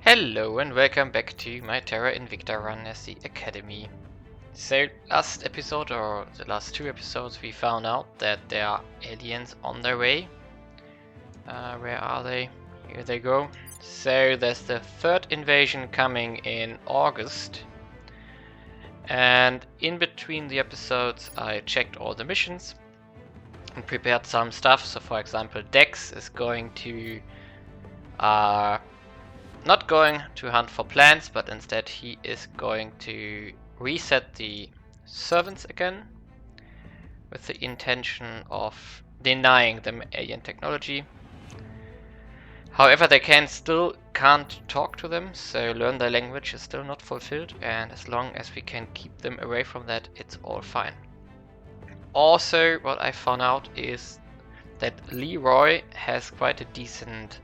Hello and welcome back to my Terra Invicta run as the Academy. So last episode, or the last two episodes, we found out that there are aliens on their way. Where are they? Here they go. So there's the third invasion coming in August. And in between the episodes I checked all the missions and prepared some stuff. So for example, Dex is going to not going to hunt for plants, but instead he is going to reset the servants again with the intention of denying them alien technology. However, they can't talk to them, so learn their language is still not fulfilled, and as long as we can keep them away from that, it's all fine. Also, what I found out is that Leroy has quite a decent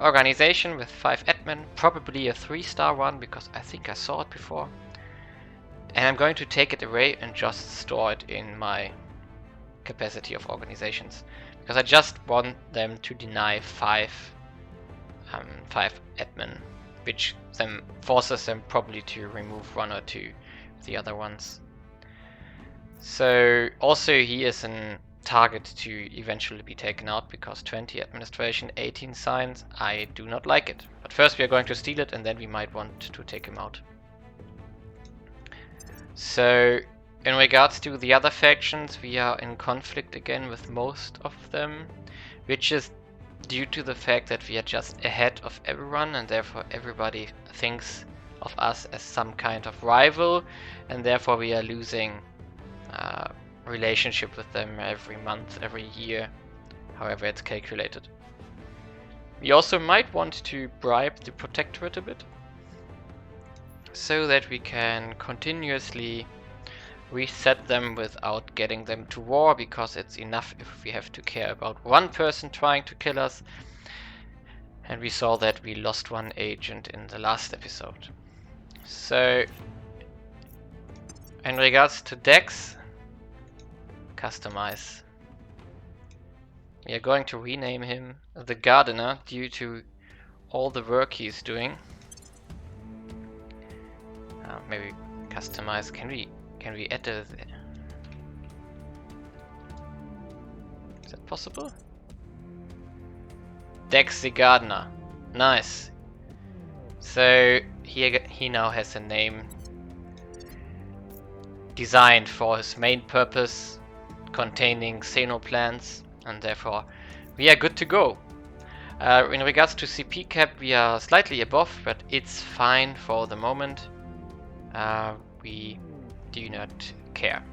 organization with 5 admin, probably a 3-star one because I think I saw it before. And I'm going to take it away and just store it in my capacity of organizations, because I just want them to deny 5 admin, which then forces them probably to remove 1 or 2 of the other ones. So also he is an target to eventually be taken out, because 20 administration, 18 science, I do not like it. But first we are going to steal it and then we might want to take him out. So in regards to the other factions, we are in conflict again with most of them, which is due to the fact that we are just ahead of everyone and therefore everybody thinks of us as some kind of rival, and therefore we are losing relationship with them every month, every year, however it's calculated. We also might want to bribe the Protectorate a bit, so that we can continuously reset them without getting them to war, because it's enough if we have to care about one person trying to kill us, and we saw that we lost 1 agent in the last episode. So in regards to Dex, customize. We are going to rename him the Gardener due to all the work he's doing. Maybe customize. Can we add a? Is that possible? Dex the Gardener. Nice. So he now has a name designed for his main purpose, containing xenoplants, and therefore we are good to go. In regards to CP cap, we are slightly above, but it's fine for the moment. We do not care.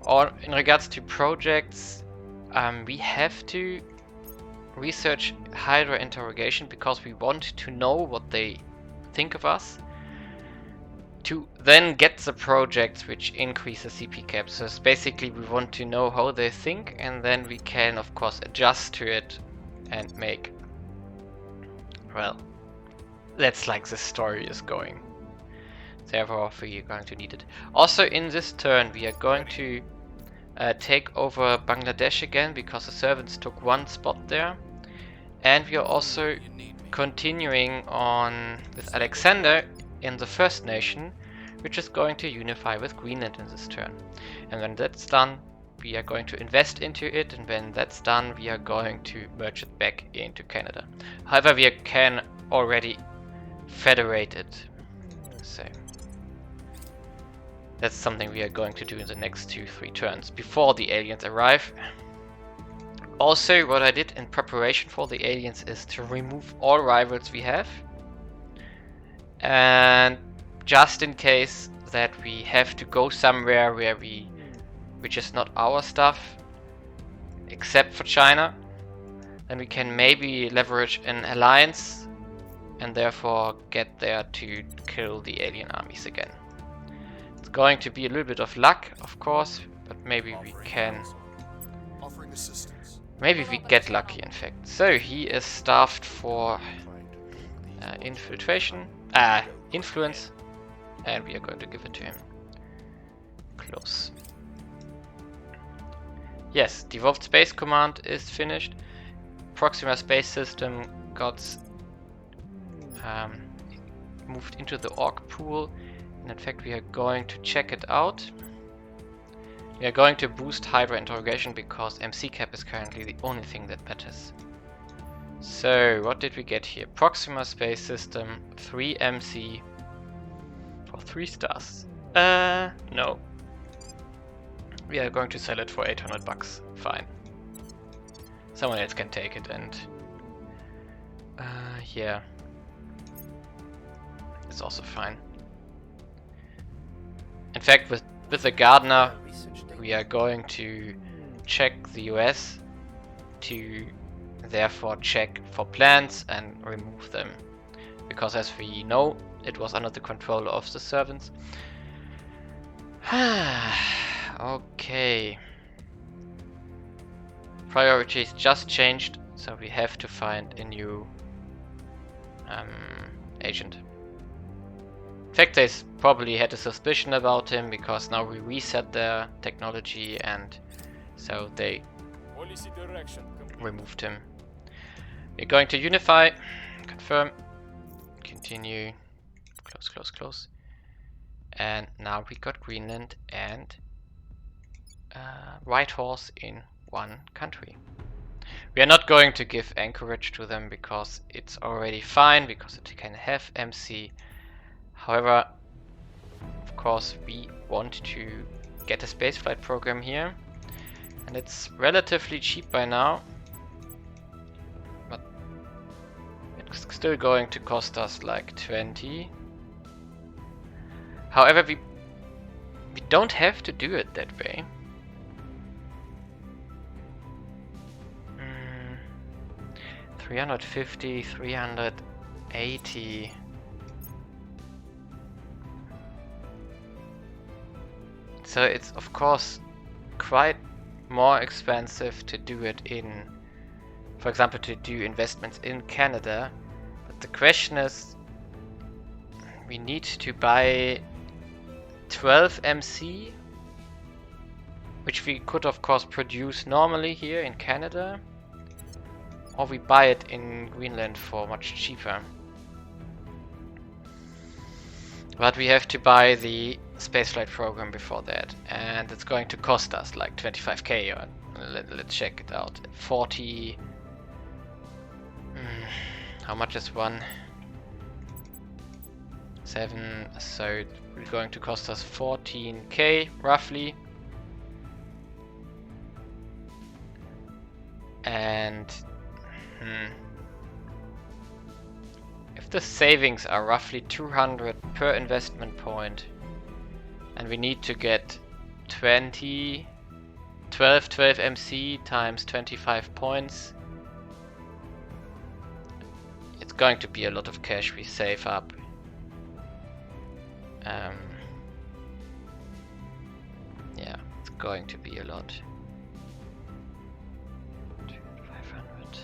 Or in regards to projects, we have to research Hydra interrogation because we want to know what they think of us, to then get the projects which increase the CP cap. So it's basically we want to know how they think, and then we can of course adjust to it and make, well, that's like the story is going. Therefore we are going to need it. Also in this turn we are going to take over Bangladesh again, because the servants took 1 spot there, and we are also continuing on with Alexander in the First Nation, which is going to unify with Greenland in this turn. And when that's done, we are going to invest into it, and when that's done, we are going to merge it back into Canada. However, we can already federate it. So that's something we are going to do in the next 2-3 turns before the aliens arrive. Also, what I did in preparation for the aliens is to remove all rivals we have. And just in case that we have to go somewhere which is not our stuff, except for China, then we can maybe leverage an alliance and therefore get there to kill the alien armies again. It's going to be a little bit of luck, of course, but maybe we can. Maybe we get lucky, in fact. So he is staffed for influence, and we are going to give it to him. Close. Yes, Devolved Space Command is finished. Proxima Space System got moved into the org pool. And in fact, we are going to check it out. We are going to boost Hydra interrogation because MC cap is currently the only thing that matters. So, what did we get here? Proxima Space System, 3 MC for 3 stars. No. We are going to sell it for 800 bucks. Fine. Someone else can take it and... yeah. It's also fine. In fact, with the Gardener, we are going to check the US to therefore check for plants and remove them. Because as we know, it was under the control of the servants. Okay. Priorities just changed, so we have to find a new agent. In fact, they probably had a suspicion about him because now we reset their technology and so they removed him. We're going to unify, confirm, continue, close, close, close. And now we got Greenland and Whitehorse in one country. We are not going to give anchorage to them because it's already fine, because it can have MC. However, of course, we want to get a spaceflight program here. And it's relatively cheap by now. But it's still going to cost us like 20. However, we don't have to do it that way. 350, 380. So it's of course quite more expensive to do it in, for example, to do investments in Canada. But the question is, we need to buy 12 MC, which we could of course produce normally here in Canada, or we buy it in Greenland for much cheaper. But we have to buy the spaceflight program before that, and it's going to cost us like 25k, or let's check it out. 40. How much is one? 7. So it's going to cost us 14k roughly. And if the savings are roughly 200 per investment point, and we need to get 12 MC times 25 points, it's going to be a lot of cash we save up. Yeah, it's going to be a lot. 500.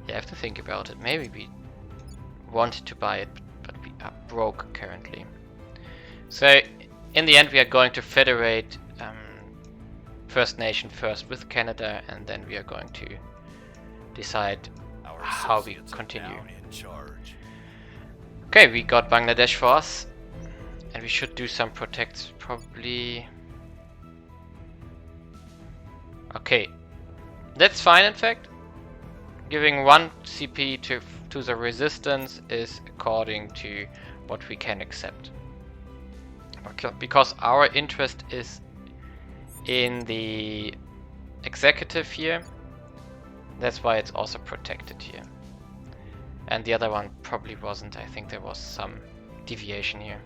Yeah, I have to think about it. Maybe we wanted to buy it, but we are broke currently. So in the end we are going to federate First Nation first with Canada, and then we are going to decide how we continue. Okay, we got Bangladesh for us, and we should do some protects probably. Okay, that's fine. In fact, giving 1 CP to the resistance is according to what we can accept. Because our interest is in the executive here, that's why it's also protected here. And the other one probably wasn't. I think there was some deviation here.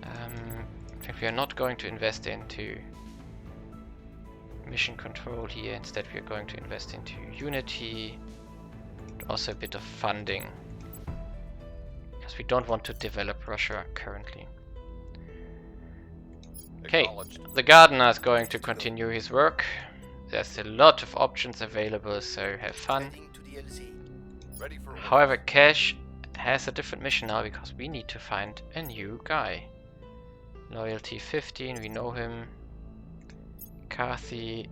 I think we are not going to invest into mission control here. Instead we are going to invest into Unity, also a bit of funding, because we don't want to develop Russia currently. Okay, the Gardener is going to continue his work. There's a lot of options available, so have fun. However, Cash has a different mission now because we need to find a new guy. Loyalty 15, we know him. Carthy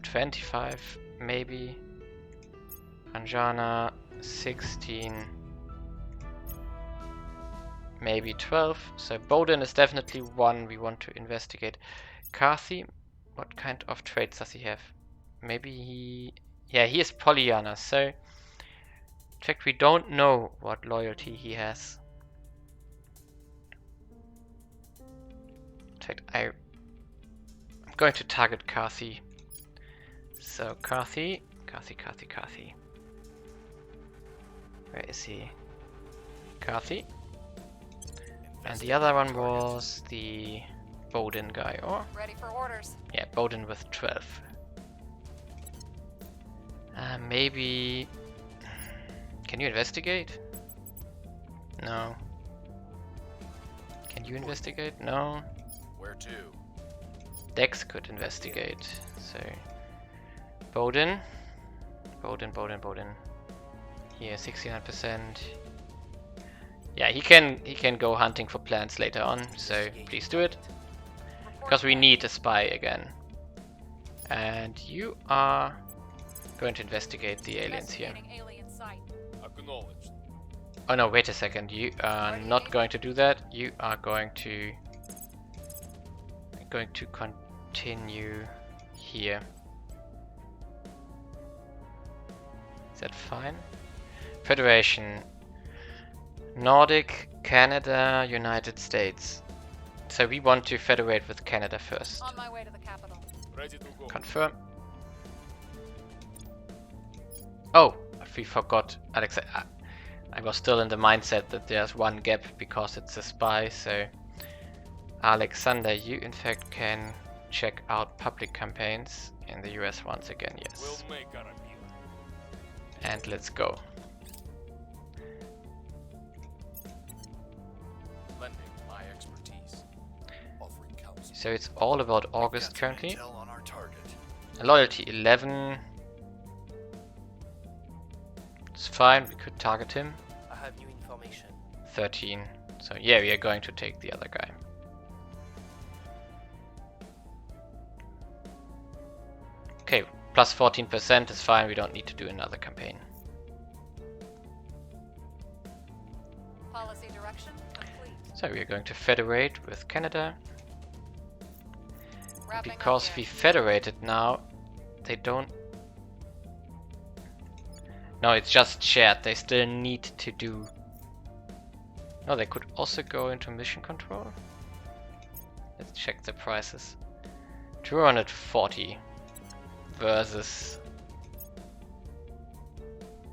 25 maybe. Anjana 16. maybe 12. So Bowden is definitely one we want to investigate. Carthy, what kind of traits does he have? Maybe he... yeah, he is Pollyanna, so... in fact, we don't know what loyalty he has. In fact, I'm going to target Carthy. So Carthy. Where is he? Carthy. And the other one was the Bowden guy, or? Ready for orders. Yeah, Bowden with 12. Maybe... can you investigate? No. Can you investigate? No. Where to? Dex could investigate. So Bowden. Here, 69%. Yeah, he can go hunting for plants later on, so please do it. Because we need a spy again. And you are going to investigate the aliens here. Alien site. Acknowledged. Oh no, wait a second. You are not going to do that. You are going to continue here. Is that fine? Federation. Nordic, Canada, United States. So we want to federate with Canada first. On my way to the capital. Ready to go. Confirm. Oh, we forgot, Alex. I was still in the mindset that there's one gap because it's a spy, so Alexander, you in fact can check out public campaigns in the US once again, yes. We'll make our appeal. And let's go. Lending my expertise. Offering counsel. So it's all about August Got some currently. intel on our target. Loyalty 11. It's fine, we could target him. I have new information. 13. So yeah, we are going to take the other guy. Okay, plus 14% is fine, we don't need to do another campaign. Policy direction complete. So we are going to federate with Canada. Wrapping up Because here. we federated now, they don't... No, it's just shared, they still need to do... No, they could also go into mission control. Let's check the prices. 240 versus...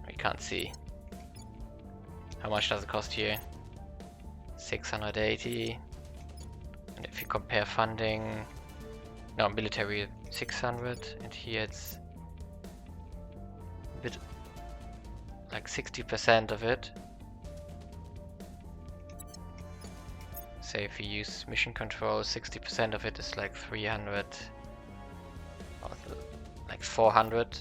we can't see. How much does it cost here? 680. And if you compare funding... No, military 600, and here it's a bit like 60% of it. Say if we use mission control, 60% of it is like 300, or like 400.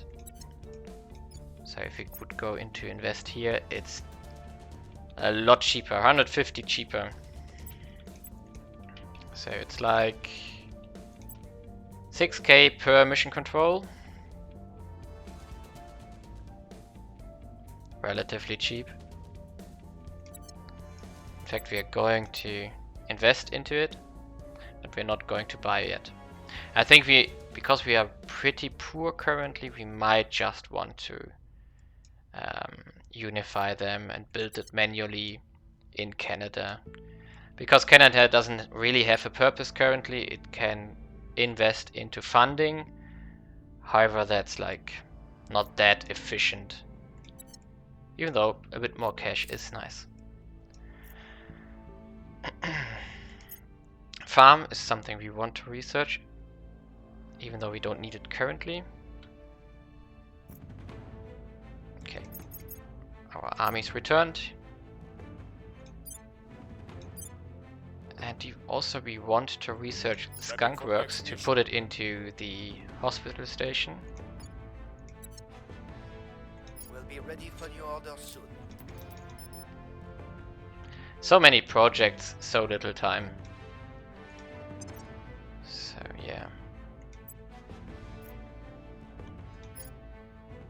So if we would go into invest here, it's a lot cheaper, 150 cheaper. So it's like 6k per mission control. Relatively cheap. In fact, we are going to invest into it, but we're not going to buy yet. I think because we are pretty poor currently, we might just want to unify them and build it manually in Canada. Because Canada doesn't really have a purpose currently, it can invest into funding. However, that's like not that efficient. Even though a bit more cash is nice. Farm is something we want to research, even though we don't need it currently. Okay. Our army's returned. And also we want to research skunk works to put it into the hospital station. We'll be ready for your orders soon. So many projects, so little time. So yeah.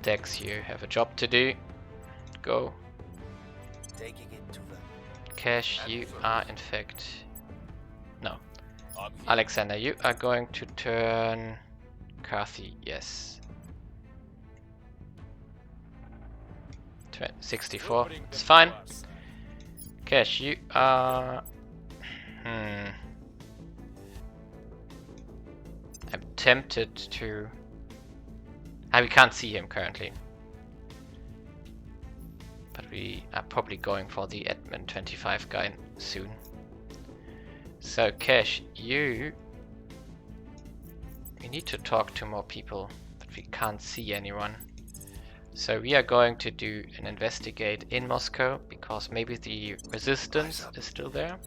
Dex, you have a job to do. Go. Taking it to them. Cash, you are in fact... No. I'm here. Alexander, you are going to turn... Carthy, yes. 64, We'll bring it's them fine. to us. Cash, you are... I'm tempted to... we can't see him currently. But we are probably going for the admin 25 guy soon. So Cash, you... We need to talk to more people, but we can't see anyone. So we are going to do an investigate in Moscow, because maybe the resistance is still there.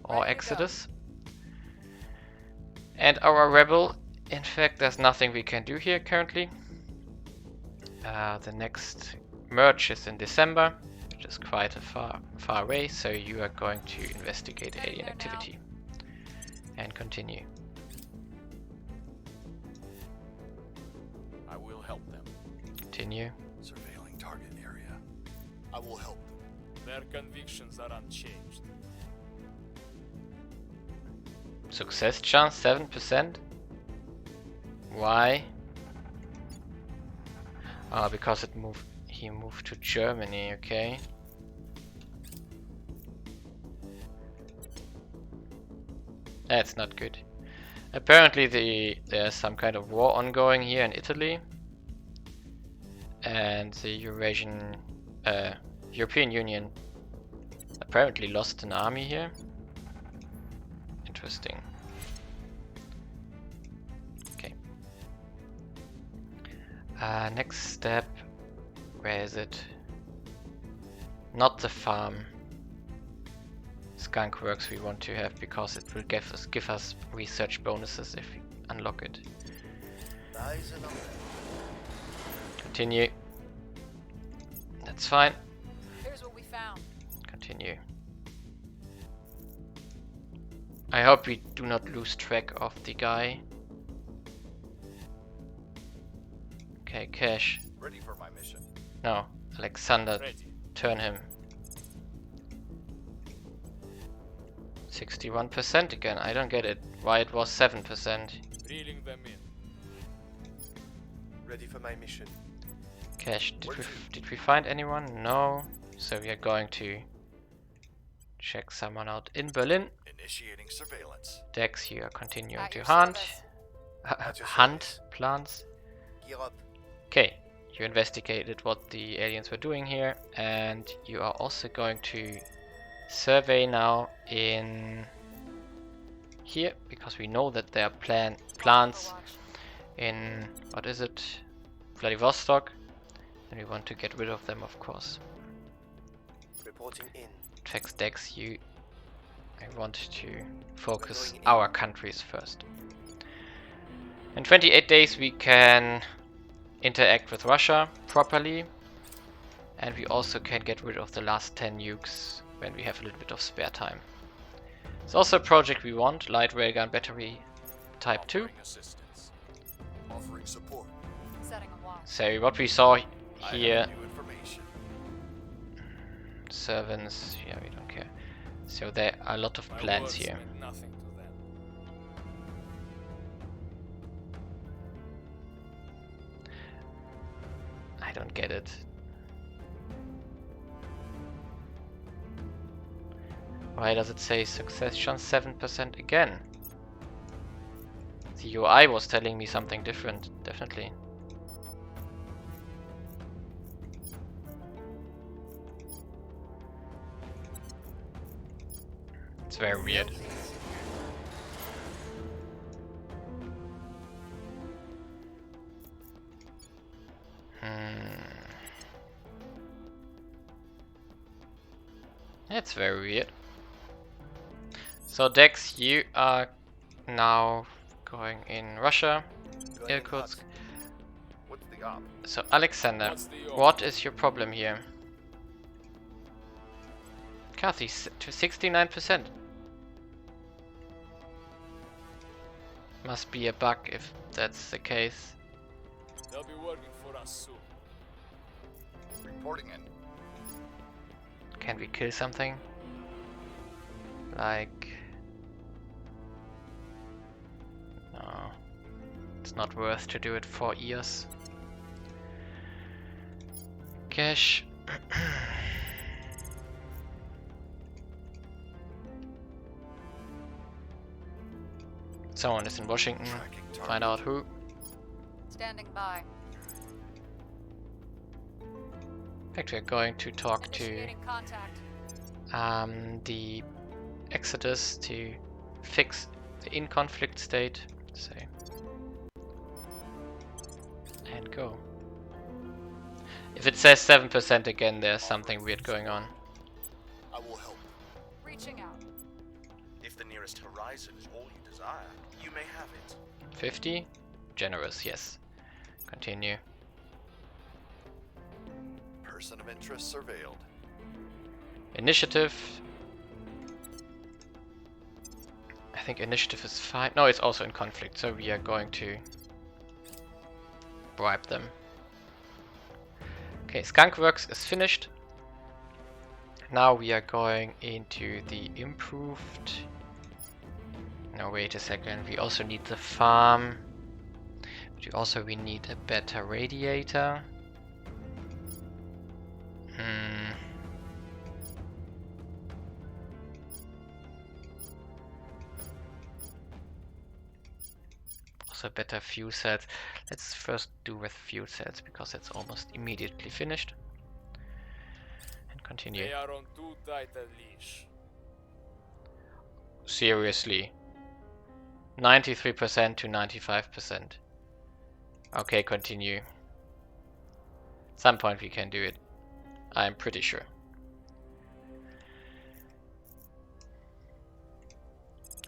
Or Ready to go. Exodus. And our rebel, in fact, there's nothing we can do here currently. The next merge is in December, which is quite a far away, so you are going to investigate Getting alien there now. activity. And continue. I will help them. Continue. Surveilling target area. I will help them. Their convictions are unchanged. Success chance 7%. Why? Because he moved to Germany, okay. That's not good. Apparently there's some kind of war ongoing here in Italy. And the European Union apparently lost an army here. Interesting. Okay. Next step. Where is it? Not the farm. Skunk Works we want to have because it will give us research bonuses if we unlock it. Eyes and on them. Continue. That's fine. Here's what we found. Continue. I hope we do not lose track of the guy. Okay, Cash. Ready for my mission. No, Alexander, Ready. turn him. 61% again, I don't get it. Why it was 7%. Reeling them in. Ready for my mission. Cash, did we find anyone? No. So we are going to check someone out in Berlin. Initiating surveillance. Dex, you are continuing At to your hunt. service. At your Hunt service. plants. Gear up. Okay, you investigated what the aliens were doing here, and you are also going to survey now in here, because we know that there are plants Overwatch. in, what is it, Vladivostok, and we want to get rid of them, of course. Reporting in. Text Dex, I want to focus Going in. our countries first. In 28 days we can interact with Russia properly, and we also can get rid of the last 10 nukes when we have a little bit of spare time. It's also a project we want, light railgun battery type 2. Offering assistance. Offering support. Setting a watch. So what we saw I here, have new information. servants, yeah, we don't care. So there are a lot of My plans words here. meant nothing to them. I don't get it. Why does it say success chance 7% again? The UI was telling me something different, definitely. It's very weird. It's very weird. So Dex, you are now going in Russia, Going in Irkutsk. hot. What's the op? So Alexander, What's the what is your problem here? Kathy, to 69%. Must be a bug if that's the case. They'll be working for us soon. Reporting in. Can we kill something? like... No, it's not worth to do it for years. Cash. Someone is in Washington. Find out who. Standing by. In fact, we're going to talk to Initiating contact. the Exodus to fix the in conflict state. So, and go. If it says 7% again, there's something weird going on. I will help. Reaching out. If the nearest horizon is all you desire, you may have it. 50? Generous, yes. Continue. Person of interest surveilled. Initiative. I think initiative is fine. No, it's also in conflict, so we are going to bribe them. Okay, Skunkworks is finished. Now we are going into the improved... No, wait a second. We also need the farm. But we need a better radiator. Also better fuel cells. Let's first do with fuel cells because it's almost immediately finished. And continue. They are on too tight a leash. Seriously. 93% to 95%. Okay, continue. At some point we can do it. I'm pretty sure.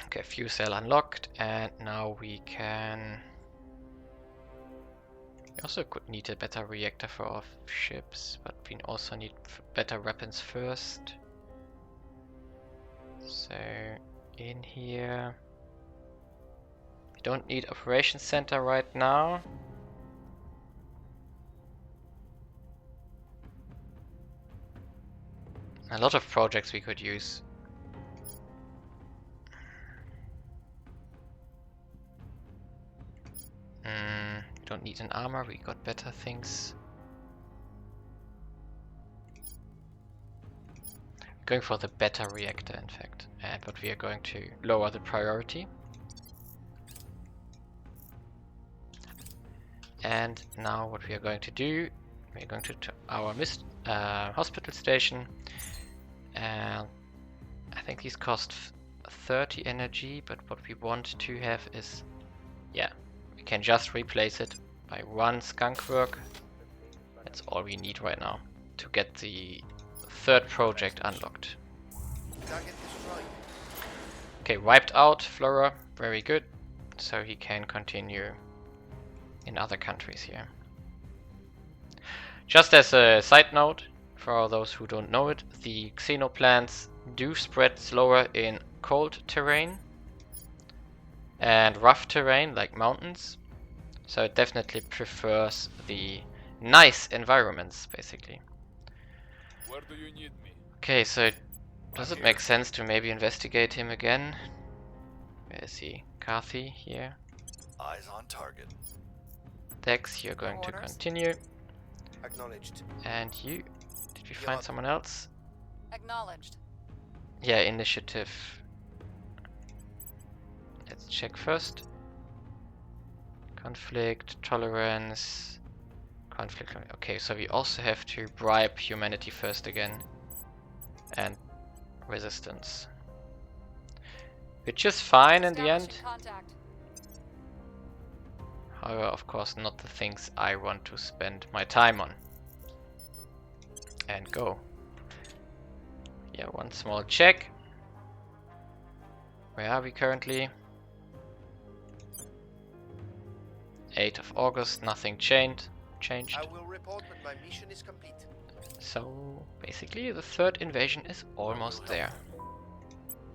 Okay, fuel cell unlocked, and now we can... We also could need a better reactor for our ships, but we also need better weapons first. So, in here... We don't need operations center right now. A lot of projects we could use. Don't need an armor, we got better things. Going for the better reactor, in fact. But we are going to lower the priority. And now what we are going to do, we're going to our hospital station. I think these cost 30 energy, but what we want to have is, yeah, we can just replace it by one skunk work. That's all we need right now to get the third project unlocked. Target destroyed. Okay, wiped out Flora, very good. So he can continue in other countries here. Just as a side note, for those who don't know it, the xenoplants do spread slower in cold terrain and rough terrain like mountains. So it definitely prefers the nice environments, basically. Where do you need me? Okay, so does it make sense to maybe investigate him again? Where is he? Carthy here. Eyes on target. Dex, you're going to Orders. continue. Acknowledged. And you? Did we find someone else? Acknowledged. Yeah, initiative. Let's check first. Conflict, tolerance, conflict. Okay, so we also have to bribe humanity first again. And resistance. Which is fine in the end. Establishing contact. However, of course, not the things I want to spend my time on. And go. Yeah, one small check. Where are we currently? 8th of August, nothing changed. I will report when my mission is complete. So basically the third invasion is almost there.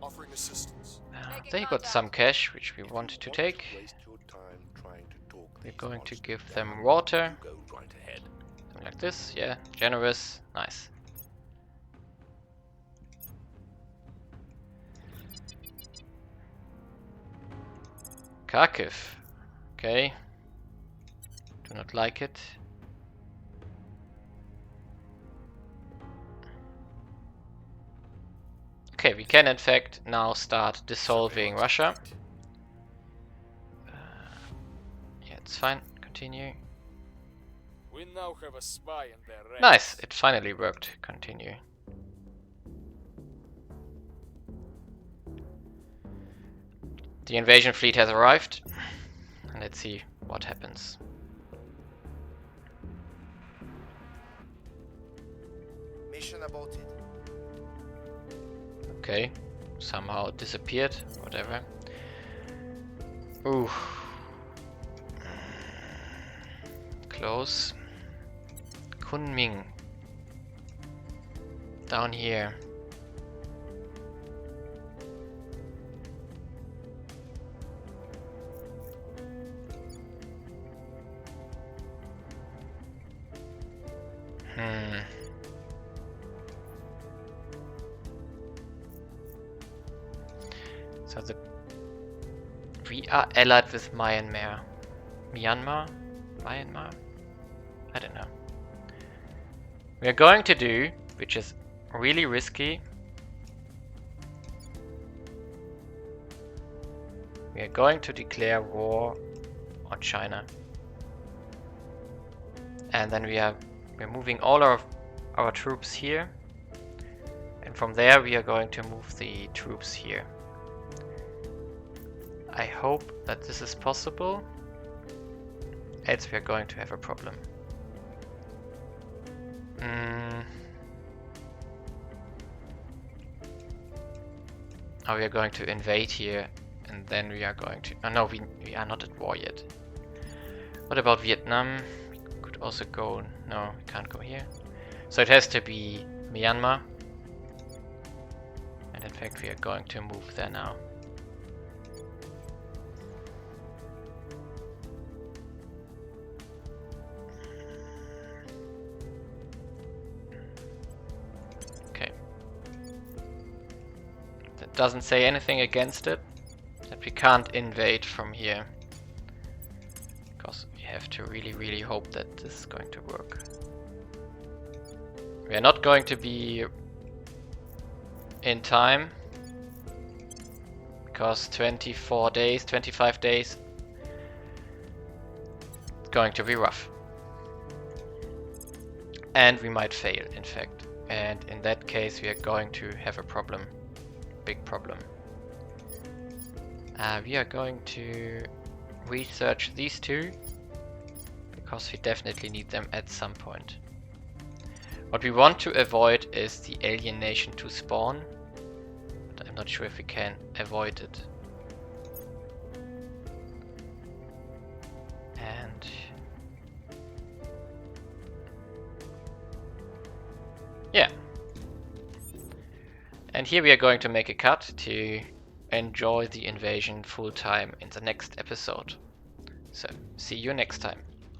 Offering assistance. Making They got contact. some cash which we want to take. Waste your time trying to talk We're these going to monsters give down. them water. You go right ahead. Something like this, yeah. Generous, nice. Kharkiv. Okay. Do not like it. Okay, we can in fact now start dissolving Russia. Yeah, it's fine. Continue. We now have a spy in their ranks. Nice, it finally worked. Continue. The invasion fleet has arrived. And let's see what happens. Mission aborted. Okay, somehow disappeared, whatever. Ooh. Close. Kunming. Down here. So we are allied with Myanmar. Myanmar? Myanmar? I don't know. We are going to do, which is really risky, we are going to declare war on China. And then we're moving all of our troops here. And from there we are going to move the troops here. I hope that this is possible, else we are going to have a problem. Oh, we are going to invade here, and then we are going to... Oh no, we are not at war yet. What about Vietnam? We could also go... No, we can't go here. So it has to be Myanmar. And in fact we are going to move there now. Doesn't say anything against it, that we can't invade from here, because we have to really hope that this is going to work. We are not going to be in time, because 24 days, 25 days, it's going to be rough. And we might fail, in fact. And in that case we are going to have a problem. Big problem. We are going to research these two, because we definitely need them at some point. What we want to avoid is the alien nation to spawn, but I'm not sure if we can avoid it. And yeah. And here we are going to make a cut to enjoy the invasion full time in the next episode. So, see you next time.